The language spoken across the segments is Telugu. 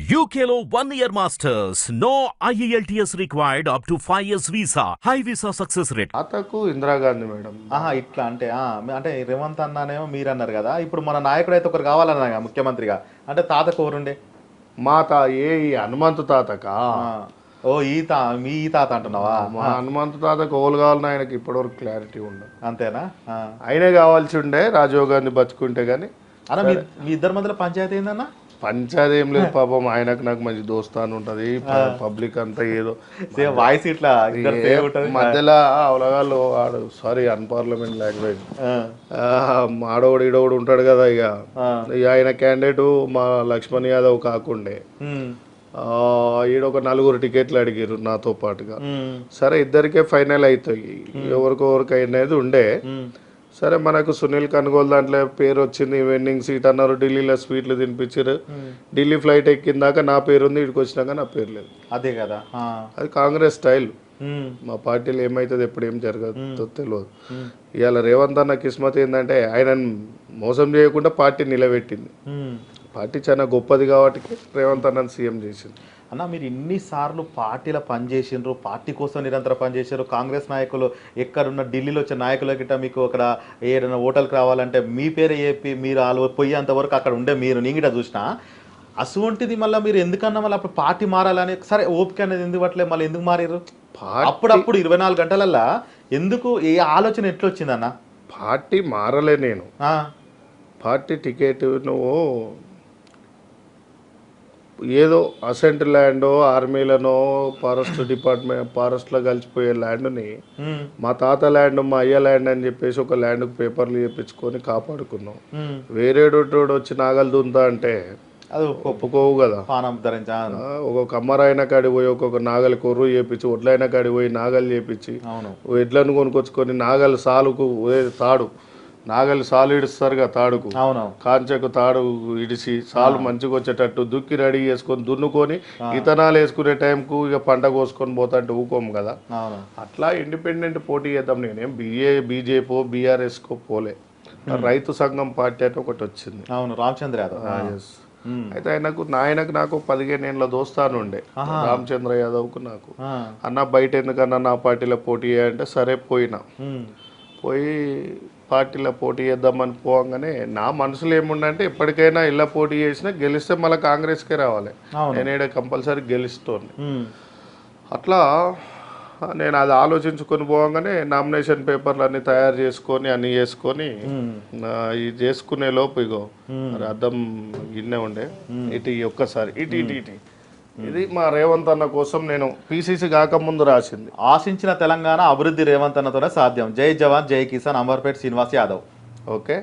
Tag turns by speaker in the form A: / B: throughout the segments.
A: UKLO 1 year masters. No IELTS required up to 5 years visa. High visa success rate.
B: తాతకు ఇందిరాగాంధీ మేడం.
C: ఇట్లా అంటే అంటే రేవంత్ అన్నానేమో మీరు అన్నారు కదా, ఇప్పుడు మన నాయకుడు అయితే ఒకరు కావాలన్నా ముఖ్యమంత్రిగా, అంటే తాత కోరుండే
B: మా ఈ హనుమంతు తాతకా
C: ఓ మీ తాత అంటున్నావా?
B: మా హనుమంతు తాతకు ఓలు కావాలని ఆయనకి ఇప్పటివరకు క్లారిటీ ఉండదు.
C: అంతేనా?
B: ఆయనే కావాల్సి ఉండే రాజీవ్ గాంధీ బతుకుంటే గానీ.
C: అన్న మీ ఇద్దరి మధ్యలో పంచాయతీ ఏందన్నా?
B: పంచాయతీ ఏం లేదు పాపం, ఆయనకు నాకు మంచి దోస్తాను ఉంటది. పబ్లిక్ అంతా ఏదో
C: వాయిస్ ఇట్లా
B: మధ్యలో అవలగాళ్ళు ఆడు సారీ అన్పార్లమెంట్ లాంగ్వేజ్ ఆడోడు ఈడోడు ఉంటాడు కదా. ఇక ఆయన క్యాండిడేట్ మా లక్ష్మణ్ యాదవ్ కాకుండే ఈడొక 4 టికెట్లు అడిగారు నాతో పాటుగా. సరే ఇద్దరికే ఫైనల్ అవుతాయి, ఎవరికొవరికి అనేది ఉండే. సరే మనకు సునీల్ కనుగోలు దాంట్లో పేరు వచ్చింది, విన్నింగ్ సీట్ అన్నారు. ఢిల్లీలో స్వీట్లు తినిపించారు. ఢిల్లీ ఫ్లైట్ ఎక్కిందాక నా పేరు ఉంది, ఇక్కడికి వచ్చినాక నా పేరు లేదు.
C: అదే కదా,
B: అది కాంగ్రెస్ స్టైల్. మా పార్టీలో ఏమవుతుంది ఎప్పుడు ఏం జరగదో తెలియదు. ఇవాళ రేవంత్ అన్న కిస్మత్ ఏంటంటే ఆయన మోసం చేయకుండా పార్టీ నిలబెట్టింది. పార్టీ చాలా గొప్పది కాబట్టి రేవంత్ అన్నని సీఎం చేసింది.
C: అన్న మీరు ఇన్నిసార్లు పార్టీలో పనిచేసిండ్రు, పార్టీ కోసం నిరంతరం పనిచేసారు. కాంగ్రెస్ నాయకులు ఎక్కడున్న ఢిల్లీలో వచ్చే నాయకుల గిట్ట మీకు అక్కడ ఏదైనా హోటల్కి రావాలంటే మీ పేరు చెప్పి మీరు వాళ్ళు పోయేంత వరకు అక్కడ ఉండే మీరు నీగిట చూసినా. అటువంటిది మళ్ళీ మీరు ఎందుకన్నా మళ్ళీ అప్పుడు పార్టీ మారాలని సరే ఓపిక అనేది ఎందుకు పట్టలేదు, మళ్ళీ ఎందుకు మారారు? అప్పుడప్పుడు 24 గంటలల్లా ఎందుకు ఏ ఆలోచన ఎట్లా వచ్చిందన్న?
B: పార్టీ మారలే నేను. పార్టీ టికెట్ నువ్వు ఏదో అసెంట్ ల్యాండో ఆర్మీలనో ఫారెస్ట్ డిపార్ట్మెంట్ ఫారెస్ట్లో కలిసిపోయే ల్యాండ్ని మా తాత ల్యాండ్ మా అయ్య ల్యాండ్ అని చెప్పేసి ఒక ల్యాండ్కి పేపర్లు చేపించుకొని కాపాడుకున్నాం. వేరేటోడు వచ్చి నాగలు దుంతా అంటే
C: అది
B: ఒప్పుకోవు కదా. ఒక్కొక్క అమ్మరాయన కాడి పోయి ఒక్కొక్క నాగలి కొర్రు చేపించి, ఒడ్లైన కాడి పోయి నాగలు చేపించి, ఎడ్లను కొనుక్కొచ్చుకొని నాగలి సాలుకు తాడు నాగలి సాలు ఇడుస్తారుగా తాడుకు, కాంచెకు తాడు ఇడిచి సాలు మంచిగా వచ్చేటట్టు దుక్కి రెడీ చేసుకొని దున్నుకొని ఇతనాలు వేసుకునే టైంకు ఇక పంట కోసుకొని పోతాంటే ఊకోము కదా. అట్లా ఇండిపెండెంట్ పోటీ చేద్దాం. నేనేం బీజేపీ బీఆర్ఎస్కో పోలే, రైతు సంఘం పార్టీ అంటే ఒకటి వచ్చింది.
C: రామచంద్ర యాదవ్.
B: అయితే ఆయనకు నాకు 15 ఏళ్ళ దోస్తాను ఉండే రామచంద్ర యాదవ్కు నాకు. అన్న బయట ఎందుకన్నా నా పార్టీలో పోటీ చేయాలంటే సరే పోయినా. పోయి పార్టీలో పోటీ చేద్దామని పోగానే నా మనసులో ఏముండంటే ఎప్పటికైనా ఇలా పోటీ చేసినా గెలిస్తే మళ్ళీ కాంగ్రెస్కే రావాలి, నేనేడే కంపల్సరీ గెలుస్తోంది. అట్లా నేను అది ఆలోచించుకొని పోగానే నామినేషన్ పేపర్లు అన్నీ తయారు చేసుకొని అన్నీ చేసుకొని ఇది చేసుకునే లోపు ఇగో అర్థం గిన్నె ఉండే ఇటు ఒక్కసారి ఇటు ఇటు ఇటు ఇది మా రేవంత్ అన్న కోసం నేను పిసిసి కాకముందు రాసింది.
C: ఆశించిన తెలంగాణ అభివృద్ధి రేవంత్ అన్నతోనే సాధ్యం. జై జవాన్ జై కిసాన్ అమర్పేట్ శ్రీనివాస్ యాదవ్.
B: ఓకే,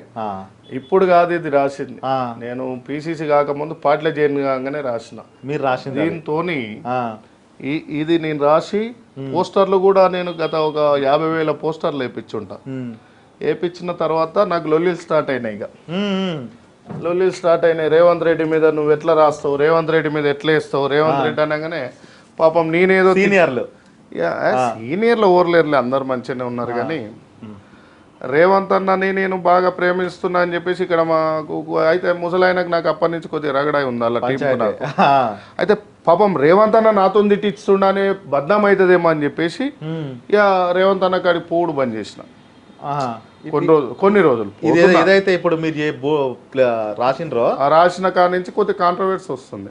B: ఇప్పుడు కాదు ఇది రాసింది. నేను పిసిసి కాకముందు పార్టీలో జాయిన్ కాగానే రాసిన.
C: మీరు రాసింది
B: దీంతో ఇది నేను రాసి పోస్టర్లు కూడా నేను గత ఒక 50,000 పోస్టర్లు వేయించుంటా. వేయించిన తర్వాత నాకు లొల్లిలు స్టార్ట్ అయినాయి. ఇక లొల్లిలు స్టార్ట్ అయినాయి. రేవంత్ రెడ్డి మీద నువ్వు ఎట్లా రాస్తావు, రేవంత్ రెడ్డి మీద ఎట్లా వేస్తావు, రేవంత్ రెడ్డి అనగానే పాపం నేనేదో సీనియర్లు ఓర్లేరులే, అందరు మంచిగానే ఉన్నారు. కానీ రేవంత్ అన్నని నేను బాగా ప్రేమిస్తున్నా అని చెప్పేసి ఇక్కడ మాకు అయితే ముసలాయనకు నాకు అప్పటి నుంచి కొద్దిగా రగడాయి ఉంది అలా టీం నాకు. అయితే పాపం రేవంత్ అన్న నాతో తిట్టిస్తుండనే బద్నాం అవుతుందేమో అని చెప్పేసి ఇక రేవంత్ అన్న కాడికి పోవుడు బంద్ చేసిన కొన్ని రోజులు.
C: ఏదైతే ఇప్పుడు మీరు రాసినరో
B: రాసిన కాడ నుంచి కొద్ది కాంట్రవర్సీ వస్తుంది.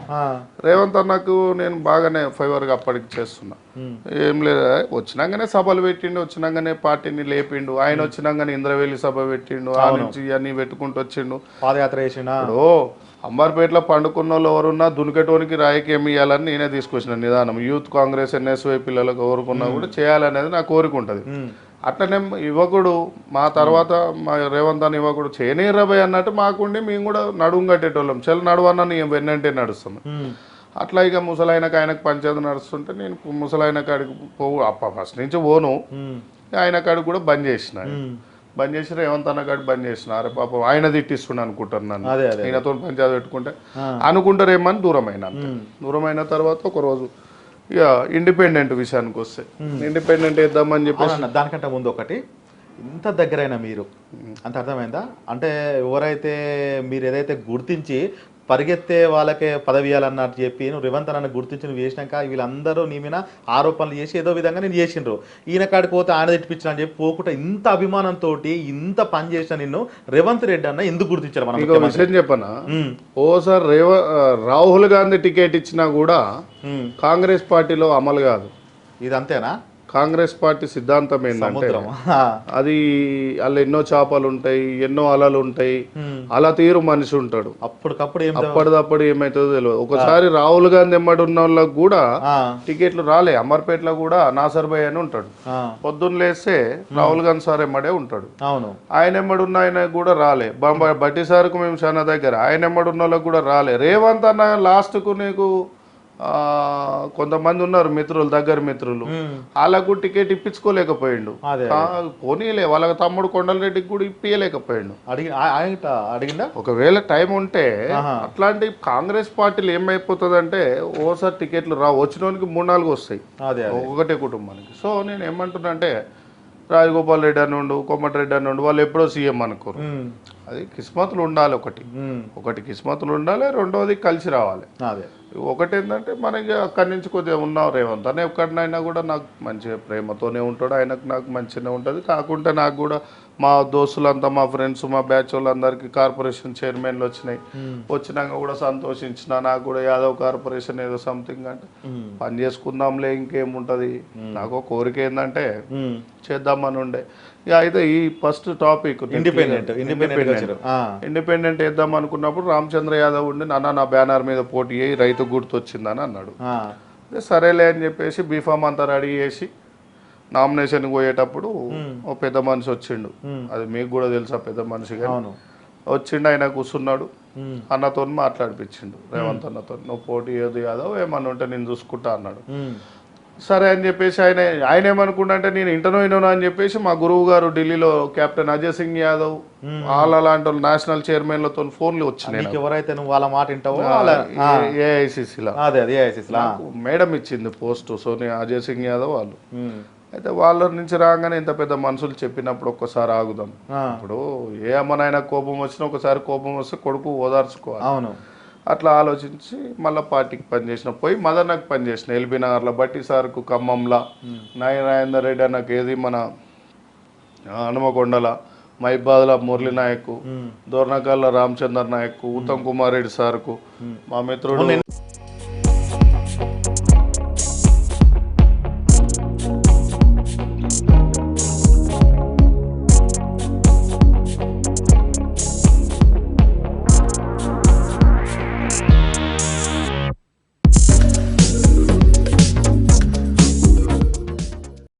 B: రేవంత్ అన్నకు నేను బాగానే ఫేవర్గా అప్పటికి చేస్తున్నా. ఏం లేదు, వచ్చినాకనే సభలు పెట్టిండు, వచ్చినాకనే పార్టీని లేపిండు. ఆయన వచ్చినాకనే ఇంద్రవేలి సభ పెట్టిండు, ఆ నుంచి ఇవన్నీ పెట్టుకుంటూ వచ్చిండు,
C: పాదయాత్ర చేసిండు.
B: అంబర్పేటలో పండుకున్న వాళ్ళు ఎవరున్నా దునికటోనికి రాయికి ఏమి ఇవ్వాలని నేనే తీసుకొచ్చిన నిదానం. యూత్ కాంగ్రెస్ ఎన్ఎస్వై పిల్లలకు ఎవరుకున్నా కూడా చేయాలనేది నా కోరిక ఉంటుంది. అట్లనే యువకుడు మా తర్వాత మా రేవంత్ అన్న యువకుడు చేయనీరబై అన్నట్టు మాకుండి మేము కూడా నడుము కట్టేటోళ్ళం. చెల్లి నడువన్న నేను వెన్నంటే నడుస్తున్నాం. అట్లా ఇక ముసలాయనకు ఆయనకు పంచాయతీ నడుస్తుంటే నేను ముసలాయన కాడికి ఫస్ట్ నుంచి పోను, ఆయన కాడికి కూడా బంద్ చేసిన. బంద్ చేసి రేవంత్ అన్న కాడికి బంద్ చేసిన. అరే పాపం ఆయన తిట్టిస్తుండ అనుకుంటున్నాను, ఈయనతో పంచాయతీ పెట్టుకుంటే అనుకుంటారేమని దూరమైన తర్వాత ఒకరోజు ఇక ఇండిపెండెంట్ విషయానికి వస్తే ఇండిపెండెంట్ వేద్దామని చెప్పేసి.
C: దానికంటే ముందు ఒకటి, ఇంత దగ్గరైనా మీరు అంత అర్థమైందా? అంటే ఎవరైతే మీరు ఏదైతే గుర్తించి పరిగెత్తే వాళ్ళకే పదవి ఇవ్వాలన్నట్టు చెప్పి నువ్వు రేవంత్ అన్న గుర్తించి నువ్వు చేసినాక వీళ్ళందరూ నీ మీద ఆరోపణలు చేసి ఏదో విధంగా నేను చేసిండ్రు ఈయన కాడికి పోతే ఆయన తిట్టిపించిన అని చెప్పి పోకుండా ఇంత అభిమానంతో ఇంత పని చేసిన నిన్ను రేవంత్ రెడ్డి అన్న ఎందుకు గుర్తించారు మనం
B: ఇంకో విషయం చెప్పనా ఓసారి రాహుల్ గాంధీ టికెట్ ఇచ్చినా కూడా కాంగ్రెస్ పార్టీలో అమలు కాదు.
C: ఇది అంతేనా?
B: కాంగ్రెస్ పార్టీ సిద్ధాంతం ఏంటంటే
C: సముద్రం.
B: అది అలా ఎన్నో చేపలు ఉంటాయి, ఎన్నో అలలు ఉంటాయి, అలా తీరు మనిషి ఉంటాడు.
C: అప్పటికప్పుడు
B: అప్పటిదప్పుడు ఏమైతుందో తెలియదు. ఒకసారి రాహుల్ గాంధీ ఎమ్మడి ఉన్న వాళ్ళకి కూడా టికెట్లు రాలే. అమర్పేటలో కూడా నాసర్ భాయ్ అని ఉంటాడు. పొద్దున్న లేస్తే రాహుల్ గాంధీ సార్ ఎమ్మడే ఉంటాడు.
C: అవును,
B: ఆయన ఎమ్మడి ఉన్న ఆయన కూడా రాలే. బట్టి సార్కు మేము చాలా దగ్గర, ఆయన ఎమ్మడి ఉన్న వాళ్ళకి కూడా రాలే. రేవంత్ అన్న లాస్ట్ కు నీకు కొంతమంది ఉన్నారు మిత్రులు, దగ్గర మిత్రులు, వాళ్ళకు టికెట్ ఇప్పించుకోలేకపోయిండు. పోనీలే వాళ్ళ తమ్ముడు కొండలరెడ్డికి కూడా ఇప్పియలేకపోయిండు.
C: అడిగిందా?
B: ఒకవేళ టైం ఉంటే అట్లాంటి కాంగ్రెస్ పార్టీలు ఏమైపోతుందంటే ఓసారి టికెట్లు వచ్చినోనికి 3-4 వస్తాయి ఒకటే కుటుంబానికి. సో నేను ఏమంటున్నా అంటే రాజగోపాల్ రెడ్డి అని ఉండు, కోమటిరెడ్డి అని ఉండు, వాళ్ళు ఎప్పుడో సీఎం అనుకోరు. అది కిస్మతులు ఉండాలి. ఒకటి కిస్మతులు ఉండాలి, రెండోది కలిసి రావాలి. ఒకటి ఏంటంటే మనకి అక్కడి నుంచి కొద్దిగా ఉన్నాం రేవంత్ అని ఎక్కడినైనా కూడా నాకు మంచిగా ప్రేమతోనే ఉంటాడు, ఆయనకు నాకు మంచిగానే ఉంటుంది. కాకుంటే నాకు కూడా మా దోస్తులంతా, మా ఫ్రెండ్స్, మా బ్యాచ్ వాళ్ళందరికీ కార్పొరేషన్ చైర్మన్లు వచ్చినాక కూడా సంతోషించిన. నాకు కూడా యాదవ్ కార్పొరేషన్ ఏదో సంథింగ్ అంటే పని చేసుకుందాంలే, ఇంకేముంటుంది. నాకు కోరిక ఏంటంటే చేద్దామని ఉండే. అయితే ఈ ఫస్ట్ టాపిక్ ఇండిపెండెంట్ వేద్దాం అనుకున్నప్పుడు రామచంద్ర యాదవ్ ఉండి నా బ్యానర్ మీద పోటీ అయ్యి రైతు గుర్తొచ్చిందని అన్నాడు. సరేలే అని చెప్పేసి బీఫామ్ అంతా రెడీ చేసి నామినేషన్ పోయేటప్పుడు ఓ పెద్ద మనిషి వచ్చిండు. అది మీకు కూడా తెలుసా పెద్ద మనిషి కానీ వచ్చిండు. ఆయన కూర్చున్నాడు, అన్నతో మాట్లాడిపించిండు రేవంత్ అన్నతో, నువ్వు పోటీ ఏది యాదవ్ ఏమన్నా ఉంటే నేను చూసుకుంటా అన్నాడు. సరే అని చెప్పేసి ఆయన ఏమనుకుంటా అంటే నేను ఇంటర్నో అని చెప్పేసి మా గురువు గారు ఢిల్లీలో కెప్టెన్ అజయ్ సింగ్ యాదవ్ అలాంటి వాళ్ళు నేషనల్ చైర్మన్లతో ఫోన్లు వచ్చినాయి.
C: ఎవరైతే నువ్వు వాళ్ళ మాట వింటావో
B: ఏఐసిసిలో మేడం ఇచ్చింది పోస్ట్ సోనియా, అజయ్ సింగ్ యాదవ్ వాళ్ళు. అయితే వాళ్ళ నుంచి రాగానే ఇంత పెద్ద మనుషులు చెప్పినప్పుడు ఒక్కసారి ఆగుదాం. ఇప్పుడు ఏ అమ్మనైనా కోపం వచ్చినా ఒకసారి కోపం వస్తే కొడుకు ఓదార్చుకోవాలి.
C: అవును,
B: అట్లా ఆలోచించి మళ్ళీ పార్టీకి పనిచేసిన, పోయి మదర్నకు పనిచేసిన, ఎల్బీ నగర్లో బట్టి సార్కు ఖమ్మంలో, నాగేందర్ రెడ్డి అన్నకు ఏది మన హనుమకొండల, మైబాద్ల మురళీ నాయక్, దోర్నకల్ల రామచంద్ర నాయక్, ఉత్తమ్ కుమార్ రెడ్డి సార్కు, మా మిత్రుడు